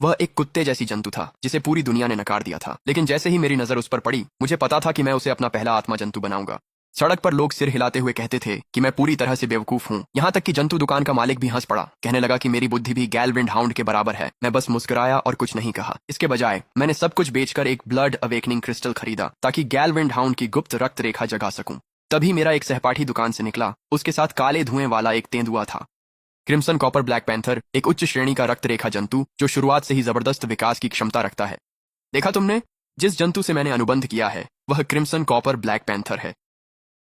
वह एक कुत्ते जैसी जंतु था जिसे पूरी दुनिया ने नकार दिया था, लेकिन जैसे ही मेरी नजर उस पर पड़ी मुझे पता था कि मैं उसे अपना पहला आत्मा जंतु बनाऊंगा। सड़क पर लोग सिर हिलाते हुए कहते थे कि मैं पूरी तरह से बेवकूफ हूँ, यहाँ तक कि जंतु दुकान का मालिक भी हंस पड़ा। कहने लगा कि मेरी बुद्धि भी गैलविंड हाउंड के बराबर है। मैं बस मुस्कुराया और कुछ नहीं कहा। इसके बजाय मैंने सब कुछ बेचकर एक ब्लड अवेकनिंग क्रिस्टल खरीदा ताकि गैलविंड हाउंड की गुप्त रक्त रेखा जगा सकूं। तभी मेरा एक सहपाठी दुकान से निकला, उसके साथ काले धुएं वाला एक तेंदुआ था। क्रिम्सन कॉपर ब्लैक पैंथर, एक उच्च श्रेणी का रक्त रेखा जंतु जो शुरुआत से ही जबरदस्त विकास की क्षमता रखता है। देखा तुमने, जिस जंतु से मैंने अनुबंध किया है वह क्रिम्सन कॉपर ब्लैक पैंथर है।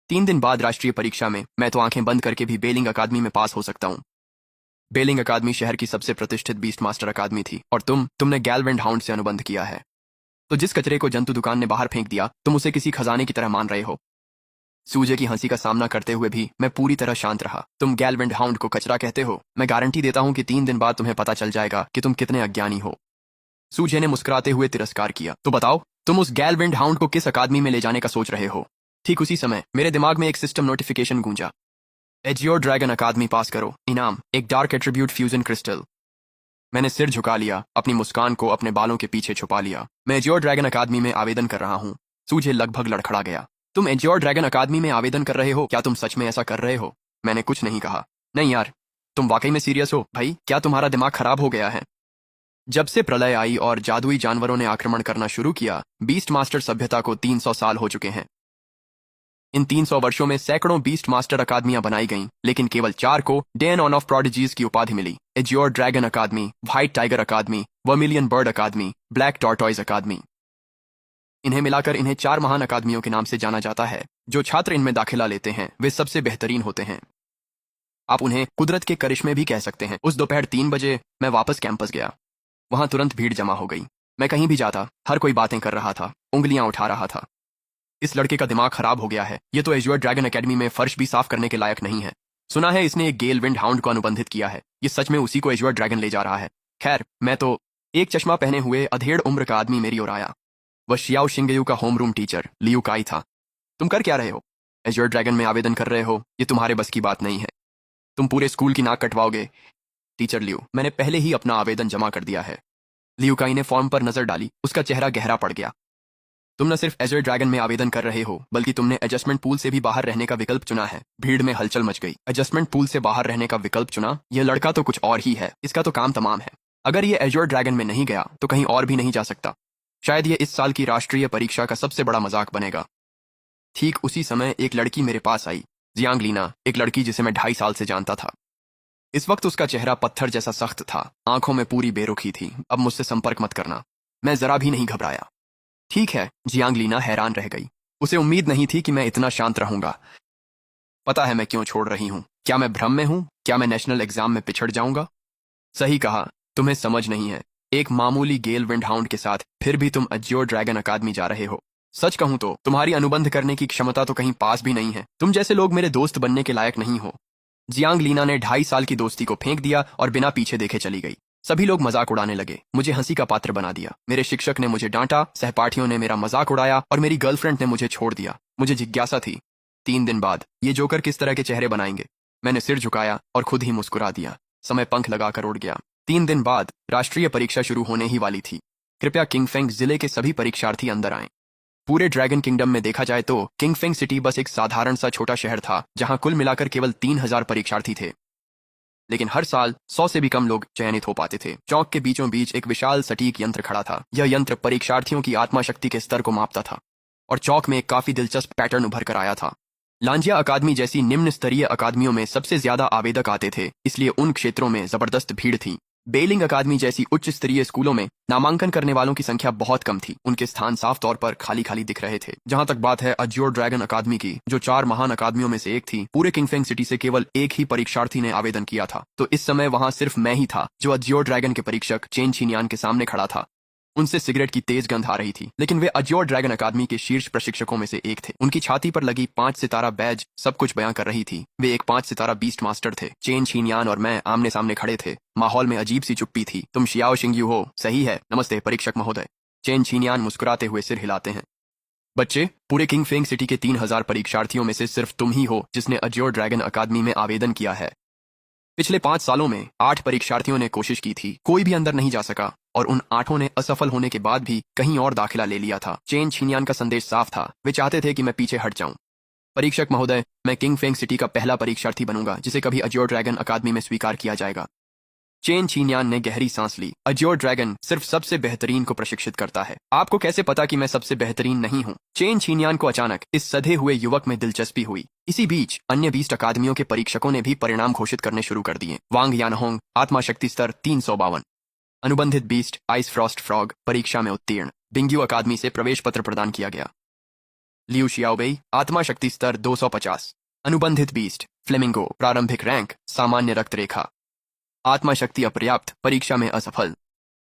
3 दिन बाद राष्ट्रीय परीक्षा में मैं तो आंखें बंद करके भी बेलिंग अकादमी में पास हो सकता हूँ। बेलिंग अकादमी शहर की सबसे प्रतिष्ठित बीस्ट मास्टर अकादमी थी और तुमने गैलविंड हाउंड से अनुबंध किया है। तो जिस कचरे को जंतु दुकान ने बाहर फेंक दिया तुम उसे किसी खजाने की तरह मान रहे हो। सूजे की हंसी का सामना करते हुए भी मैं पूरी तरह शांत रहा। तुम गैलविंड हाउंड को कचरा कहते हो, मैं गारंटी देता हूं कि 3 दिन बाद तुम्हें पता चल जाएगा कि तुम कितने अज्ञानी हो। सूजे ने मुस्कुराते हुए तिरस्कार किया। तो बताओ, तुम उस गैलविंड हाउंड को किस अकादमी में ले जाने का सोच रहे हो। ठीक उसी समय मेरे दिमाग में एक सिस्टम नोटिफिकेशन गूंजा। एजियोर ड्रैगन अकादमी पास करो, इनाम एक डार्क एट्रीब्यूट फ्यूजन क्रिस्टल। मैंने सिर झुका लिया, अपनी मुस्कान को अपने बालों के पीछे छुपा लिया। मैं एजियोर ड्रैगन अकादमी में आवेदन कर रहा हूँ। सूजे लगभग लड़खड़ा गया। तुम एजियोर ड्रैगन अकादमी में आवेदन कर रहे हो? क्या तुम सच में ऐसा कर रहे हो? मैंने कुछ नहीं कहा। नहीं यार, तुम वाकई में सीरियस हो? भाई, क्या तुम्हारा दिमाग खराब हो गया है? जब से प्रलय आई और जादुई जानवरों ने आक्रमण करना शुरू किया, बीस्ट मास्टर सभ्यता को 300 साल हो चुके हैं। इन 300 वर्षों में सैकड़ों बीस्ट मास्टर अकादमियां बनाई गईं, लेकिन केवल 4 को डेन ऑन ऑफ प्रोडिजीज की उपाधि मिली। एजियोर ड्रैगन अकादमी, व्हाइट टाइगर अकादमी, वर्मिलियन बर्ड अकादमी, ब्लैक टॉर्टॉइज अकादमी। इन्हें मिलाकर इन्हें 4 महान अकादमियों के नाम से जाना जाता है। जो छात्र इनमें दाखिला लेते हैं वे सबसे बेहतरीन होते हैं। आप उन्हें कुदरत के करिश्मे भी कह सकते हैं। उस दोपहर 3 बजे मैं वापस कैंपस गया। वहां तुरंत भीड़ जमा हो गई। मैं कहीं भी जाता हर कोई बातें कर रहा था, उंगलियां उठा रहा था। इस लड़के का दिमाग खराब हो गया है, ये तो एजियोर ड्रैगन अकेडमी में फर्श भी साफ करने के लायक नहीं है। सुना है इसने एक गेलविंड हाउंड को अनुबंधित किया है। ये सच में उसी को एजियोर ड्रैगन ले जा रहा है। खैर, मैं तो एक चश्मा पहने हुए अधेड़ उम्र का आदमी मेरी ओर आया। वह शियाओ शिंगयू का होम रूम टीचर लियू काई था। तुम कर क्या रहे हो? एजियोर ड्रैगन में आवेदन कर रहे हो? ये तुम्हारे बस की बात नहीं है। तुम पूरे स्कूल की नाक कटवाओगे। टीचर लियू, मैंने पहले ही अपना आवेदन जमा कर दिया है। लियू काई ने फॉर्म पर नजर डाली, उसका चेहरा गहरा पड़ गया। तुम न सिर्फ एजियोर ड्रैगन में आवेदन कर रहे हो, बल्कि तुमने एडजस्टमेंट पूल से भी बाहर रहने का विकल्प चुना है। भीड़ में हलचल मच गई। एडजस्टमेंट पूल से बाहर रहने का विकल्प चुना? यह लड़का तो कुछ और ही है। इसका तो काम तमाम है। अगर ये एजियोर ड्रैगन में नहीं गया तो कहीं और भी नहीं जा सकता। शायद ये इस साल की राष्ट्रीय परीक्षा का सबसे बड़ा मजाक बनेगा। ठीक उसी समय एक लड़की मेरे पास आई, जियांग लीना, एक लड़की जिसे मैं 2.5 साल से जानता था। इस वक्त उसका चेहरा पत्थर जैसा सख्त था, आंखों में पूरी बेरुखी थी। अब मुझसे संपर्क मत करना। मैं जरा भी नहीं घबराया। ठीक है, जियांग लीना हैरान रह गई। उसे उम्मीद नहीं थी कि मैं इतना शांत रहूंगा। पता है मैं क्यों छोड़ रही हूं? क्या मैं भ्रम में हूं? क्या मैं नेशनल एग्जाम में पिछड़ जाऊंगा? सही कहा, तुम्हें समझ नहीं है। एक मामूली गेलविंड हाउंड के साथ फिर भी तुम एजियोर ड्रैगन अकादमी जा रहे हो। सच कहूं तो तुम्हारी अनुबंध करने की क्षमता तो कहीं पास भी नहीं है। तुम जैसे लोग मेरे दोस्त बनने के लायक नहीं हो। जियांग लीना ने 2.5 साल की दोस्ती को फेंक दिया और बिना पीछे देखे चली गई। सभी लोग मजाक उड़ाने लगे, मुझे हंसी का पात्र बना दिया। मेरे शिक्षक ने मुझे डांटा, सहपाठियों ने मेरा मजाक उड़ाया और मेरी गर्लफ्रेंड ने मुझे छोड़ दिया। मुझे जिज्ञासा थी, 3 दिन बाद ये जोकर किस तरह के चेहरे बनाएंगे। मैंने सिर झुकाया और खुद ही मुस्कुरा दिया। समय पंख लगाकर उड़ गया। 3 दिन बाद राष्ट्रीय परीक्षा शुरू होने ही वाली थी। कृपया किंगफेंग जिले के सभी परीक्षार्थी अंदर आएं। पूरे ड्रैगन किंगडम में देखा जाए तो किंगफेंग सिटी बस एक साधारण सा छोटा शहर था, जहां कुल मिलाकर केवल 3000 परीक्षार्थी थे। लेकिन हर साल 100 से भी कम लोग चयनित हो पाते थे। चौक के बीचों बीच एक विशाल सटीक यंत्र खड़ा था। यह यंत्र परीक्षार्थियों की आत्मा शक्ति के स्तर को मापता था और चौक में एक काफी दिलचस्प पैटर्न उभर कर आया था। लांजिया अकादमी जैसी निम्न स्तरीय अकादमियों में सबसे ज्यादा आवेदक आते थे, इसलिए उन क्षेत्रों में जबरदस्त भीड़ थी। बेलिंग अकादमी जैसी उच्च स्तरीय स्कूलों में नामांकन करने वालों की संख्या बहुत कम थी। उनके स्थान साफ तौर पर खाली खाली दिख रहे थे। जहां तक बात है एजियोर ड्रैगन अकादमी की, जो 4 महान अकादमियों में से एक थी, पूरे किंगफेंग सिटी से केवल एक ही परीक्षार्थी ने आवेदन किया था। तो इस समय वहां सिर्फ मैं ही था जो एजियोर ड्रैगन के परीक्षक चेन छिनियान के सामने खड़ा था। उनसे सिगरेट की तेज गंध आ रही थी, लेकिन वे एजियोर ड्रैगन अकादमी के शीर्ष प्रशिक्षकों में से एक थे। उनकी छाती पर लगी 5 सितारा बैज सब कुछ बयां कर रही थी। वे एक 5 सितारा बीस्ट मास्टर थे। चेन छिनियान और मैं आमने सामने खड़े थे। माहौल में अजीब सी चुप्पी थी। तुम शियाओ शिंगयू हो? सही है। नमस्ते परीक्षक महोदय। चेन छिनियान मुस्कुराते हुए सिर हिलाते हैं। बच्चे, पूरे किंगफेंग सिटी के 3000 परीक्षार्थियों में से सिर्फ तुम ही हो जिसने एजियोर ड्रैगन अकादमी में आवेदन किया है। पिछले 5 सालों में 8 परीक्षार्थियों ने कोशिश की थी, कोई भी अंदर नहीं जा सका। और उन 8 ने असफल होने के बाद भी कहीं और दाखिला ले लिया था। चेन छिनियान का संदेश साफ था, वे चाहते थे कि मैं पीछे हट जाऊं। परीक्षक महोदय, मैं किंग फेंग सिटी का पहला परीक्षार्थी बनूंगा जिसे कभी अज्योर ड्रैगन अकादमी में स्वीकार किया जाएगा। चेन छिनियान ने गहरी सांस ली। अज्योर ड्रैगन सिर्फ सबसे बेहतरीन को प्रशिक्षित करता है। आपको कैसे पता कि मैं सबसे बेहतरीन नहीं हूँ? चेन छिनियान को अचानक इस सधे हुए युवक में दिलचस्पी हुई। इसी बीच अन्य 20 अकादमियों के परीक्षकों ने भी परिणाम घोषित करने शुरू कर दिए। वांग यानहोंग, आत्मा शक्ति स्तर 352। अनुबंधित बीस्ट आइस फ्रॉस्ट फ्रॉग परीक्षा में उत्तीर्ण। बिंग्यू अकादमी से प्रवेश पत्र प्रदान किया गया। लियू शियाओबेई, आत्मा शक्ति स्तर 250। अनुबंधित बीस्ट फ्लेमिंगो, प्रारंभिक रैंक सामान्य रक्त रेखा। आत्मा शक्ति अपर्याप्त, परीक्षा में असफल।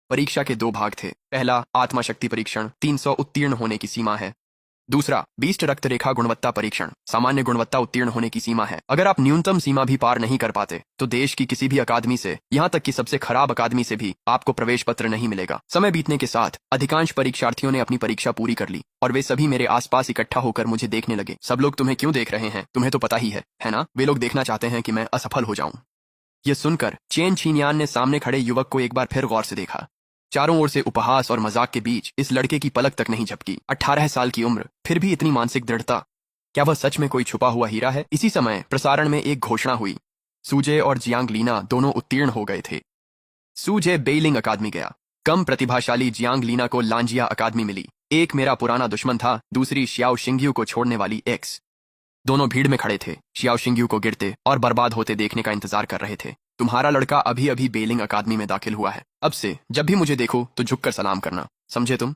परीक्षा के 2 भाग थे। पहला, आत्मा शक्ति परीक्षण 300 उत्तीर्ण होने की सीमा है। दूसरा, बीस्ट रक्त रेखा गुणवत्ता परीक्षण, सामान्य गुणवत्ता उत्तीर्ण होने की सीमा है। अगर आप न्यूनतम सीमा भी पार नहीं कर पाते तो देश की किसी भी अकादमी से, यहाँ तक कि सबसे खराब अकादमी से भी आपको प्रवेश पत्र नहीं मिलेगा। समय बीतने के साथ अधिकांश परीक्षार्थियों ने अपनी परीक्षा पूरी कर ली और वे सभी मेरे आसपास इकट्ठा होकर मुझे देखने लगे। सब लोग तुम्हें क्यों देख रहे हैं? तुम्हें तो पता ही है ना? वे लोग देखना चाहते हैं कि मैं असफल हो जाऊं। यह सुनकर चेन छिनियान ने सामने खड़े युवक को एक बार फिर गौर से देखा। चारों ओर से उपहास और मजाक के बीच इस लड़के की पलक तक नहीं झपकी। 18 साल की उम्र, फिर भी इतनी मानसिक दृढ़ता। क्या वह सच में कोई छुपा हुआ हीरा है? इसी समय प्रसारण में एक घोषणा हुई। सूजे और जियांग लीना दोनों उत्तीर्ण हो गए थे। सूजे बेइलिंग अकादमी गया। कम प्रतिभाशाली जियांग लीना को लांजिया अकादमी मिली। एक मेरा पुराना दुश्मन था, दूसरी शियाओ शिंग्यू को छोड़ने वाली एक्स। दोनों भीड़ में खड़े थे, शियाओ शिंग्यू को गिरते और बर्बाद होते देखने का इंतजार कर रहे थे। तुम्हारा लड़का अभी अभी बेलिंग अकादमी में दाखिल हुआ है। अब से जब भी मुझे देखो तो झुककर सलाम करना, समझे तुम?